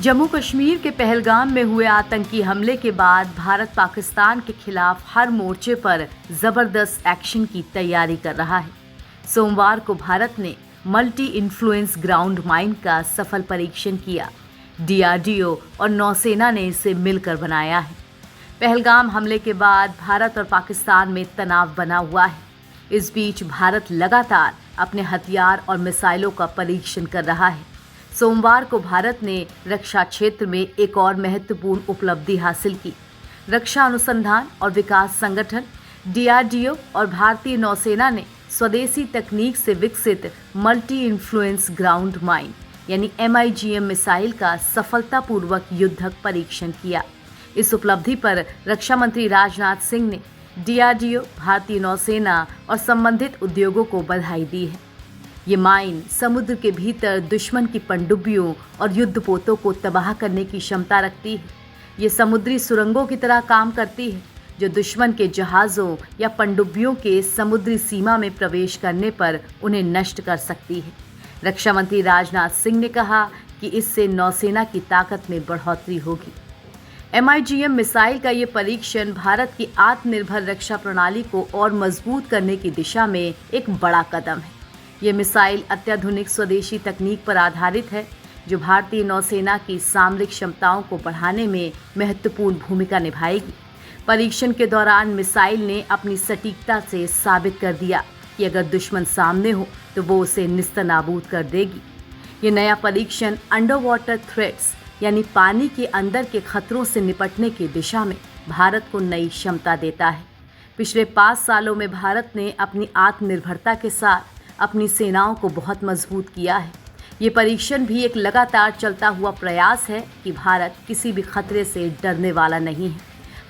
जम्मू कश्मीर के पहलगाम में हुए आतंकी हमले के बाद भारत पाकिस्तान के खिलाफ हर मोर्चे पर जबरदस्त एक्शन की तैयारी कर रहा है। सोमवार को भारत ने मल्टी इन्फ्लुएंस ग्राउंड माइन का सफल परीक्षण किया। DRDO और नौसेना ने इसे मिलकर बनाया है। पहलगाम हमले के बाद भारत और पाकिस्तान में तनाव बना हुआ है। इस बीच भारत लगातार अपने हथियार और मिसाइलों का परीक्षण कर रहा है। सोमवार को भारत ने रक्षा क्षेत्र में एक और महत्वपूर्ण उपलब्धि हासिल की। रक्षा अनुसंधान और विकास संगठन DRDO और भारतीय नौसेना ने स्वदेशी तकनीक से विकसित मल्टी इन्फ्लुएंस ग्राउंड माइन यानी MIGM मिसाइल का सफलतापूर्वक युद्धक परीक्षण किया। इस उपलब्धि पर रक्षा मंत्री राजनाथ सिंह ने DRDO, भारतीय नौसेना और संबंधित उद्योगों को बधाई दी है। ये माइन समुद्र के भीतर दुश्मन की पनडुब्बियों और युद्धपोतों को तबाह करने की क्षमता रखती है। ये समुद्री सुरंगों की तरह काम करती है जो दुश्मन के जहाज़ों या पनडुब्बियों के समुद्री सीमा में प्रवेश करने पर उन्हें नष्ट कर सकती है। रक्षा मंत्री राजनाथ सिंह ने कहा कि इससे नौसेना की ताकत में बढ़ोतरी होगी। MIGM मिसाइल का ये परीक्षण भारत की आत्मनिर्भर रक्षा प्रणाली को और मजबूत करने की दिशा में एक बड़ा कदम है। ये मिसाइल अत्याधुनिक स्वदेशी तकनीक पर आधारित है जो भारतीय नौसेना की सामरिक क्षमताओं को बढ़ाने में महत्वपूर्ण भूमिका निभाएगी। परीक्षण के दौरान मिसाइल ने अपनी सटीकता से साबित कर दिया कि अगर दुश्मन सामने हो तो वो उसे निस्तनाबूद कर देगी। ये नया परीक्षण अंडर वाटर थ्रेट्स यानी पानी के अंदर के खतरों से निपटने की दिशा में भारत को नई क्षमता देता है। पिछले 5 सालों में भारत ने अपनी आत्मनिर्भरता के साथ अपनी सेनाओं को बहुत मजबूत किया है। ये परीक्षण भी एक लगातार चलता हुआ प्रयास है कि भारत किसी भी खतरे से डरने वाला नहीं है,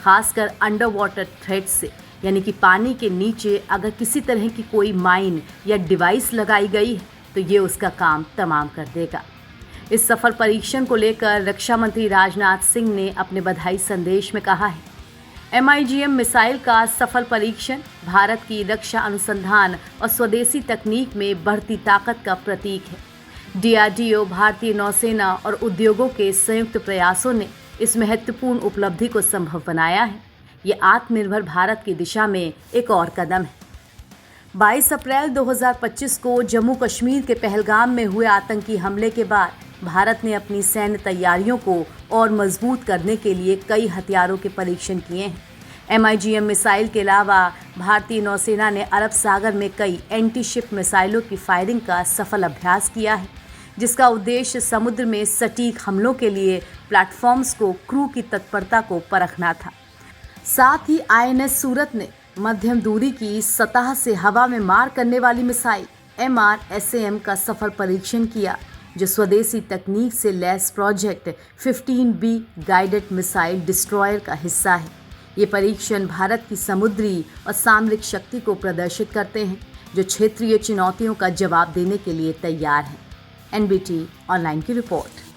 खासकर अंडर वाटर थ्रेट से, यानी कि पानी के नीचे अगर किसी तरह की कोई माइन या डिवाइस लगाई गई है तो ये उसका काम तमाम कर देगा। इस सफल परीक्षण को लेकर रक्षा मंत्री राजनाथ सिंह ने अपने बधाई संदेश में कहा है, MIGM मिसाइल का सफल परीक्षण भारत की रक्षा अनुसंधान और स्वदेशी तकनीक में बढ़ती ताकत का प्रतीक है। DRDO, भारतीय नौसेना और उद्योगों के संयुक्त प्रयासों ने इस महत्वपूर्ण उपलब्धि को संभव बनाया है। ये आत्मनिर्भर भारत की दिशा में एक और कदम है। 22 अप्रैल 2025 को जम्मू कश्मीर के पहलगाम में हुए आतंकी हमले के बाद भारत ने अपनी सैन्य तैयारियों को और मजबूत करने के लिए कई हथियारों के परीक्षण किए हैं। MIGM मिसाइल के अलावा भारतीय नौसेना ने अरब सागर में कई एंटी शिप मिसाइलों की फायरिंग का सफल अभ्यास किया है, जिसका उद्देश्य समुद्र में सटीक हमलों के लिए प्लेटफॉर्म्स को क्रू की तत्परता को परखना था। साथ ही INS सूरत ने मध्यम दूरी की सतह से हवा में मार करने वाली मिसाइल MRSAM का सफल परीक्षण किया, जो स्वदेशी तकनीक से लैस project 15B guided missile destroyer का हिस्सा है। ये परीक्षण भारत की समुद्री और सामरिक शक्ति को प्रदर्शित करते हैं जो क्षेत्रीय चुनौतियों का जवाब देने के लिए तैयार है। NBT ऑनलाइन की रिपोर्ट।